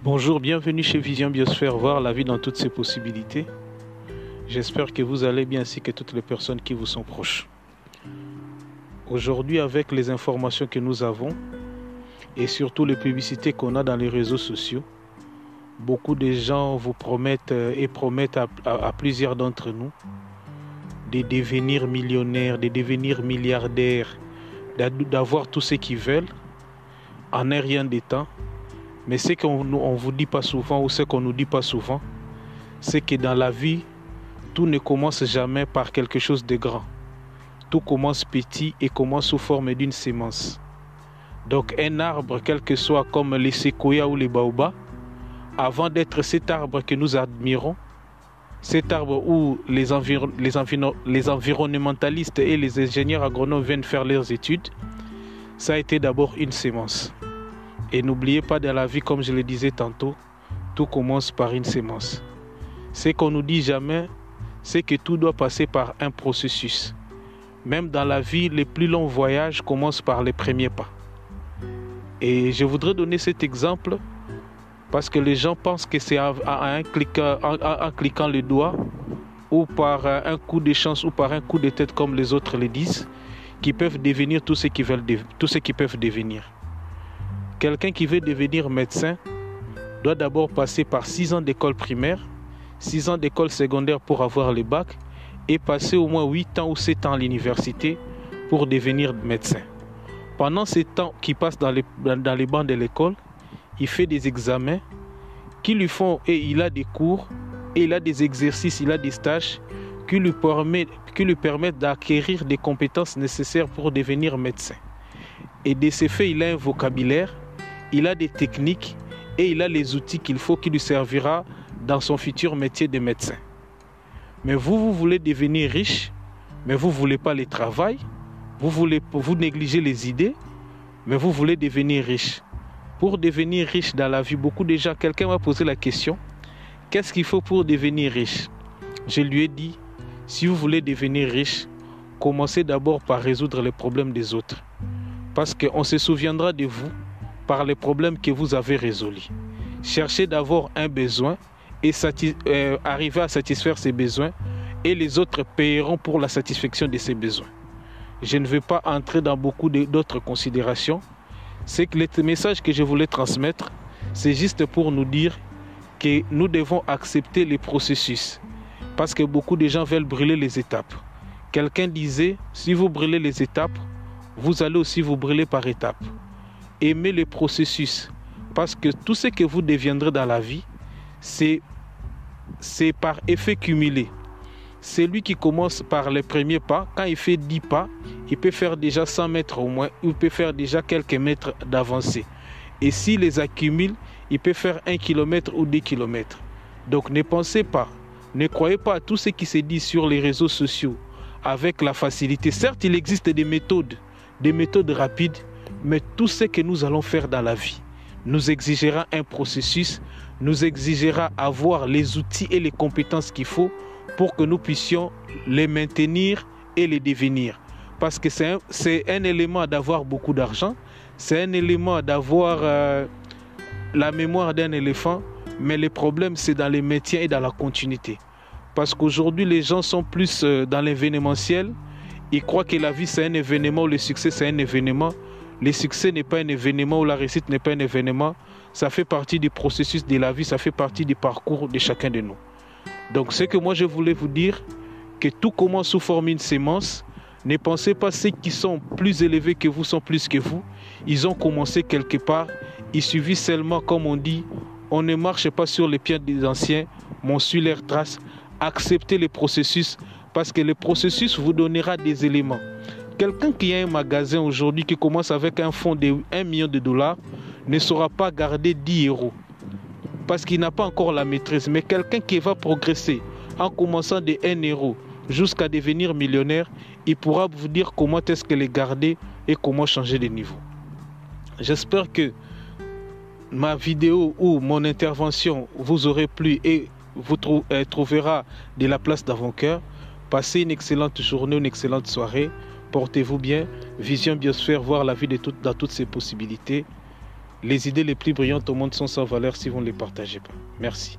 Bonjour, bienvenue chez Vision Biosphère, voir la vie dans toutes ses possibilités. J'espère que vous allez bien ainsi que toutes les personnes qui vous sont proches. Aujourd'hui, avec les informations que nous avons et surtout les publicités qu'on a dans les réseaux sociaux, beaucoup de gens vous promettent et promettent à plusieurs d'entre nous de devenir millionnaires, de devenir milliardaires, d'avoir tout ce qu'ils veulent en un rien de temps. Mais ce qu'on ne vous dit pas souvent ou ce qu'on ne nous dit pas souvent, c'est que dans la vie, tout ne commence jamais par quelque chose de grand. Tout commence petit et commence sous forme d'une sémence. Donc un arbre, quel que soit comme les séquoias ou les baobabs, avant d'être cet arbre que nous admirons, cet arbre où les environnementalistes et les ingénieurs agronomes viennent faire leurs études, ça a été d'abord une sémence. Et n'oubliez pas, dans la vie, comme je le disais tantôt, tout commence par une sémence. Ce qu'on ne nous dit jamais, c'est que tout doit passer par un processus. Même dans la vie, les plus longs voyages commencent par les premiers pas. Et je voudrais donner cet exemple parce que les gens pensent que c'est en cliquant le doigt ou par un coup de chance ou par un coup de tête comme les autres le disent, qu'ils peuvent devenir tout ce qu'ils peuvent devenir. Quelqu'un qui veut devenir médecin doit d'abord passer par 6 ans d'école primaire, 6 ans d'école secondaire pour avoir le bac et passer au moins 8 ans ou 7 ans à l'université pour devenir médecin. Pendant ces temps qu'il passe dans les bancs de l'école, il fait des examens qui lui font, et il a des cours, et il a des exercices, il a des stages qui lui permettent d'acquérir des compétences nécessaires pour devenir médecin. Et de ce fait, il a un vocabulaire, il a des techniques et il a les outils qu'il faut qui lui servira dans son futur métier de médecin. Mais vous voulez devenir riche, mais vous ne voulez pas le travail, vous négligez les idées, mais vous voulez devenir riche. Pour devenir riche dans la vie, beaucoup de gens, quelqu'un m'a posé la question, qu'est-ce qu'il faut pour devenir riche? Je lui ai dit, si vous voulez devenir riche, commencez d'abord par résoudre les problèmes des autres. Parce qu'on se souviendra de vous par les problèmes que vous avez résolus. Cherchez d'avoir un besoin et arriver à satisfaire ces besoins et les autres paieront pour la satisfaction de ces besoins. Je ne vais pas entrer dans beaucoup d'autres considérations. C'est que le message que je voulais transmettre, c'est juste pour nous dire que nous devons accepter les processus. Parce que beaucoup de gens veulent brûler les étapes. Quelqu'un disait, si vous brûlez les étapes, vous allez aussi vous brûler par étapes. Aimez le processus. Parce que tout ce que vous deviendrez dans la vie, c'est par effet cumulé. Celui qui commence par les premiers pas, quand il fait 10 pas, il peut faire déjà 100 mètres au moins, ou il peut faire déjà quelques mètres d'avancée. Et s'il les accumule, il peut faire 1 kilomètre ou 2 kilomètres. Donc ne pensez pas, ne croyez pas à tout ce qui se dit sur les réseaux sociaux avec la facilité. Certes, il existe des méthodes rapides, mais tout ce que nous allons faire dans la vie nous exigera un processus, nous exigera avoir les outils et les compétences qu'il faut pour que nous puissions les maintenir et les devenir. Parce que c'est un élément d'avoir beaucoup d'argent, c'est un élément d'avoir la mémoire d'un éléphant, mais le problème c'est dans les maintien et dans la continuité. Parce qu'aujourd'hui les gens sont plus dans l'événementiel. Ils croient que la vie c'est un événement ou le succès c'est un événement. Le succès n'est pas un événement ou la réussite n'est pas un événement. Ça fait partie du processus de la vie, ça fait partie du parcours de chacun de nous. Donc ce que moi je voulais vous dire, que tout commence sous forme d'une sémence. Ne pensez pas ceux qui sont plus élevés que vous sont plus que vous. Ils ont commencé quelque part. Il suffit seulement, comme on dit, on ne marche pas sur les pieds des anciens, mais on suit leurs traces. Acceptez le processus parce que le processus vous donnera des éléments. Quelqu'un qui a un magasin aujourd'hui qui commence avec un fonds de 1 million de dollars ne saura pas garder 10 euros parce qu'il n'a pas encore la maîtrise. Mais quelqu'un qui va progresser en commençant de 1 euro jusqu'à devenir millionnaire, il pourra vous dire comment est-ce que les garder et comment changer de niveau. J'espère que ma vidéo ou mon intervention vous aurait plu et vous trouvera de la place dans vos cœurs. Passez une excellente journée, une excellente soirée. Portez-vous bien. Vision Biosphère, voir la vie dans toutes ses possibilités. les idées les plus brillantes au monde sont sans valeur si vous ne les partagez pas. Merci.